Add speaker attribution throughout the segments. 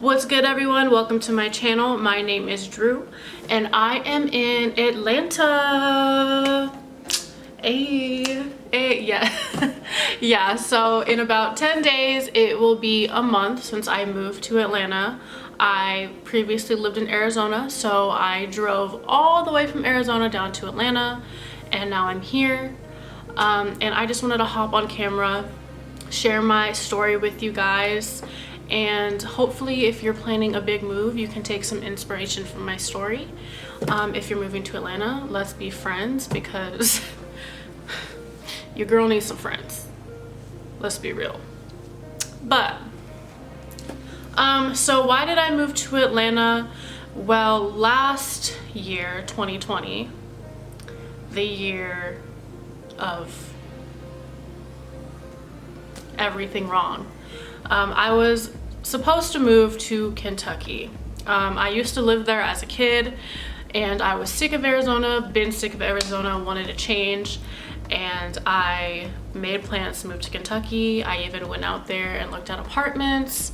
Speaker 1: What's good, everyone? Welcome to my channel. My name is Drew and I am in Atlanta. Yeah, so in about 10 days it will be a month since I moved to Atlanta. I previously lived in Arizona, so I drove all the way from Arizona down to Atlanta, and now I'm here. And I just wanted to hop on camera, share my story with you guys, and hopefully if you're planning a big move, you can take some inspiration from my story. If you're moving to Atlanta, let's be friends, because your girl needs some friends. Let's be real. But so why did I move to Atlanta? Well, last year, 2020, the year of everything wrong, I was supposed to move to Kentucky. I used to live there as a kid, and I was sick of Arizona, wanted to change, and I made plans to move to Kentucky. I even went out there and looked at apartments,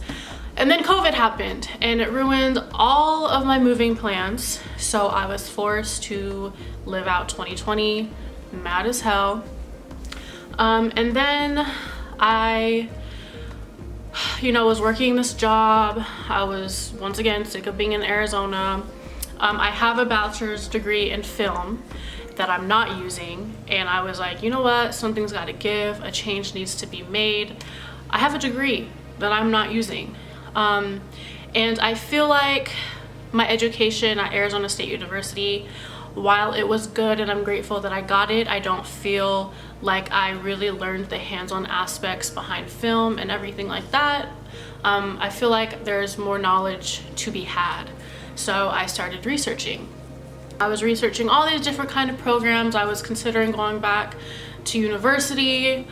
Speaker 1: and then COVID happened and it ruined all of my moving plans. So I was forced to live out 2020, mad as hell. And then I was working this job. I was once again sick of being in Arizona. I have a bachelor's degree in film that I'm not using, and I was like, you know what, something's got to give, a change needs to be made. I have a degree that I'm not using, and I feel like my education at Arizona State University, while it was good and I'm grateful that I got it, I don't feel like I really learned the hands-on aspects behind film and everything like that. I feel like there's more knowledge to be had. So I started researching. I was researching all these different kind of programs. I was considering going back to university,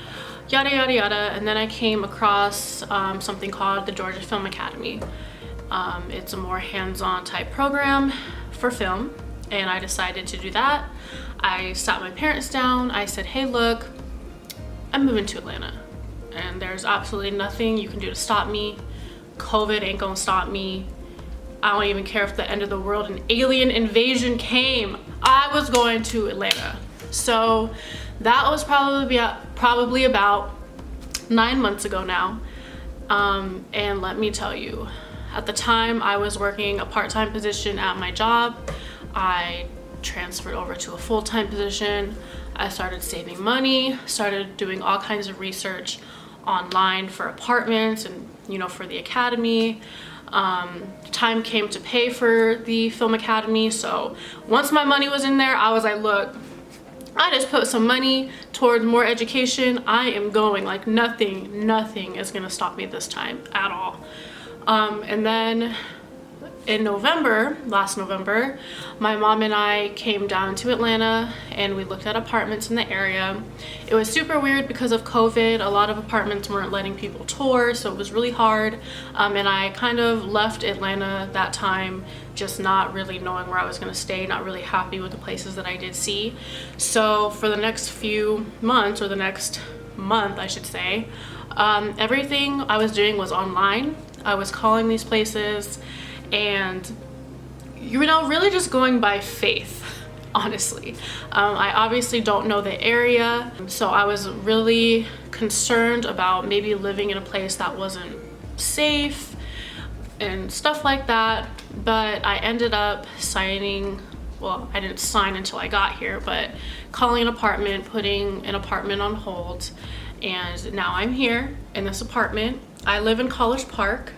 Speaker 1: yada yada yada, and then I came across something called the Georgia Film Academy. It's a more hands-on type program for film, and I decided to do that. I sat my parents down. I said, hey, look, I'm moving to Atlanta, and there's absolutely nothing you can do to stop me. COVID ain't gonna stop me. I don't even care if the end of the world, an alien invasion came, I was going to Atlanta. So that was probably about 9 months ago now. And let me tell you, at the time I was working a part-time position at my job. I transferred over to a full-time position. I started saving money, started doing all kinds of research online for apartments and for the academy. Time came to pay for the film academy, so once my money was in there, I was like, look, I just put some money toward more education. I am going, like, nothing is gonna stop me this time at all. And then in last November, my mom and I came down to Atlanta and we looked at apartments in the area. It was super weird because of COVID. A lot of apartments weren't letting people tour, so it was really hard. And I kind of left Atlanta that time just not really knowing where I was gonna stay, not really happy with the places that I did see. So for the next few months, or the next month I should say, everything I was doing was online. I was calling these places and really just going by faith, honestly. I obviously don't know the area, so I was really concerned about maybe living in a place that wasn't safe and stuff like that. But I ended up signing, well, I didn't sign until I got here, but calling an apartment, putting an apartment on hold, and now I'm here in this apartment. I live in College Park,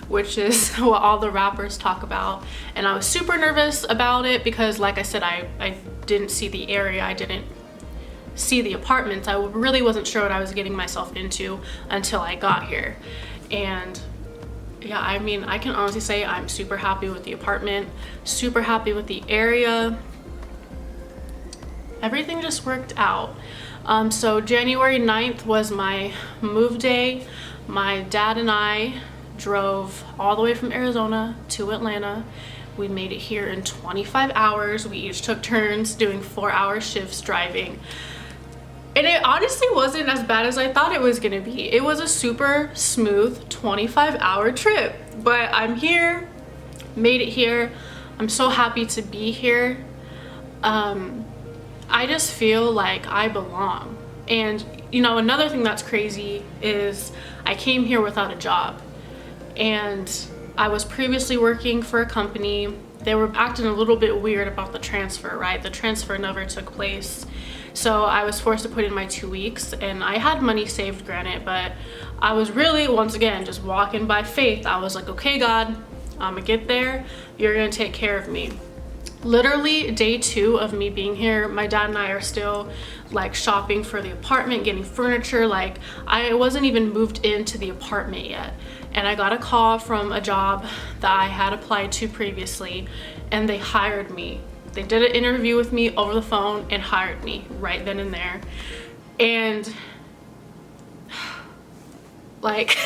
Speaker 1: which is what all the rappers talk about, and I was super nervous about it because, like I said, I didn't see the area, I didn't see the apartments. I really wasn't sure what I was getting myself into until I got here. And yeah, I mean, I can honestly say I'm super happy with the apartment, super happy with the area. Everything just worked out. So January 9th was my move day. My dad and I drove all the way from Arizona to Atlanta. We made it here in 25 hours. We each took turns doing 4-hour shifts driving. And it honestly wasn't as bad as I thought it was gonna be. It was a super smooth 25-hour trip. But I'm here, made it here. I'm so happy to be here. I just feel like I belong. And you know, another thing that's crazy is I came here without a job, and I was previously working for a company. They were acting a little bit weird about the transfer, right? The transfer never took place. So I was forced to put in my 2 weeks, and I had money saved, granted, but I was really, once again, just walking by faith. I was like, okay, God, I'm gonna get there. You're gonna take care of me. Literally day 2 of me being here, my dad and I are still like shopping for the apartment, getting furniture. Like, I wasn't even moved into the apartment yet, and I got a call from a job that I had applied to previously, and they hired me. They did an interview with me over the phone and hired me right then and there. And like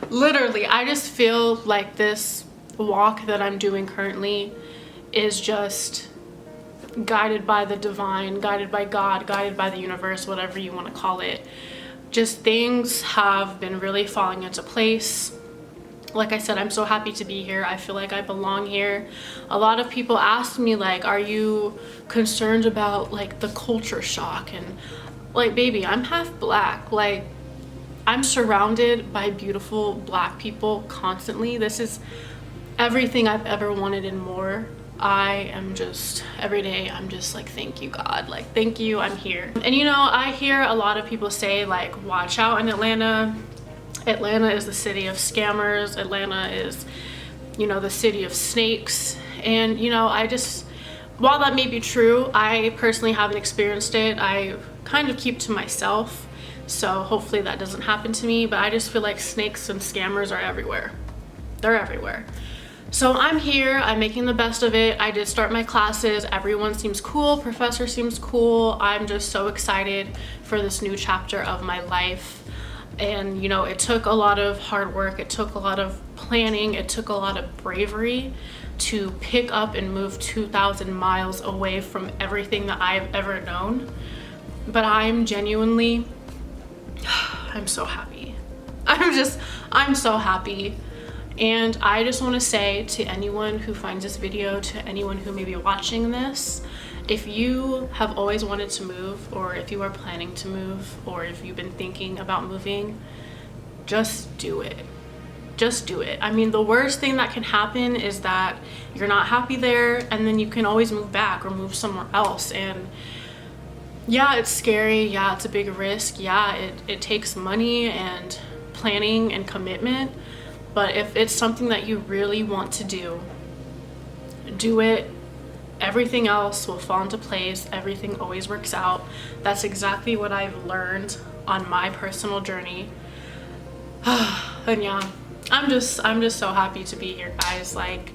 Speaker 1: literally, I just feel like this walk that I'm doing currently is just guided by the divine, guided by God, guided by the universe, whatever you want to call it. Just things have been really falling into place. Like I said, I'm so happy to be here. I feel like I belong here. A lot of people ask me, like, are you concerned about like the culture shock? And like, baby, I'm half black. Like, I'm surrounded by beautiful black people constantly. This is everything I've ever wanted and more. I am just, every day I'm just like, thank you, God, like, thank you, I'm here. And you know, I hear a lot of people say like, watch out in Atlanta. Atlanta is the city of scammers. Atlanta is, you know, the city of snakes. And you know, I just, while that may be true, I personally haven't experienced it. I kind of keep to myself, so hopefully that doesn't happen to me. But I just feel like snakes and scammers are everywhere. They're everywhere. So I'm here, I'm making the best of it. I did start my classes. Everyone seems cool, professor seems cool. I'm just so excited for this new chapter of my life. And you know, it took a lot of hard work, it took a lot of planning, it took a lot of bravery to pick up and move 2,000 miles away from everything that I've ever known. But I'm genuinely, I'm so happy. I'm so happy. And I just want to say to anyone who finds this video, to anyone who may be watching this, if you have always wanted to move, or if you are planning to move, or if you've been thinking about moving, just do it. Just do it. I mean, the worst thing that can happen is that you're not happy there, and then you can always move back or move somewhere else. And yeah, it's scary. Yeah, it's a big risk. Yeah, it takes money and planning and commitment. But if it's something that you really want to do, do it. Everything else will fall into place. Everything always works out. That's exactly what I've learned on my personal journey. And yeah, I'm just so happy to be here, guys. Like,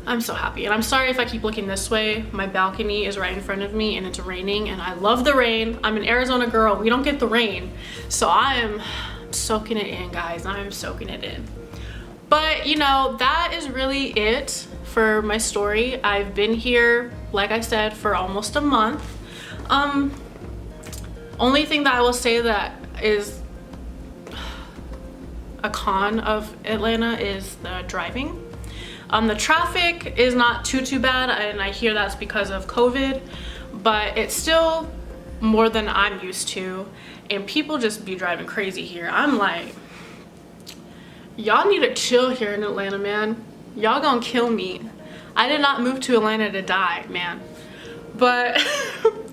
Speaker 1: I'm so happy. And I'm sorry if I keep looking this way. My balcony is right in front of me and it's raining, and I love the rain. I'm an Arizona girl. We don't get the rain. So I am soaking it in, guys. I'm soaking it in. But you know, that is really it for my story. I've been here, like I said, for almost a month. Only thing that I will say that is a con of Atlanta is the driving. The traffic is not too bad, and I hear that's because of COVID, but it's still more than I'm used to, and people just be driving crazy here. I'm like, y'all need to chill here in Atlanta, man. Y'all gonna kill me. I did not move to Atlanta to die, man. But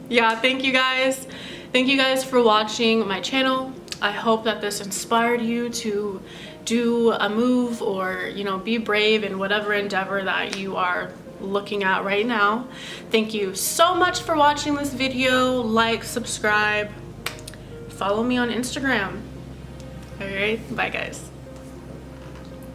Speaker 1: yeah, thank you guys. Thank you guys for watching my channel. I hope that this inspired you to do a move, or you know, be brave in whatever endeavor that you are looking at right now. Thank you so much for watching this video. Like, subscribe, follow me on Instagram. All right, bye guys.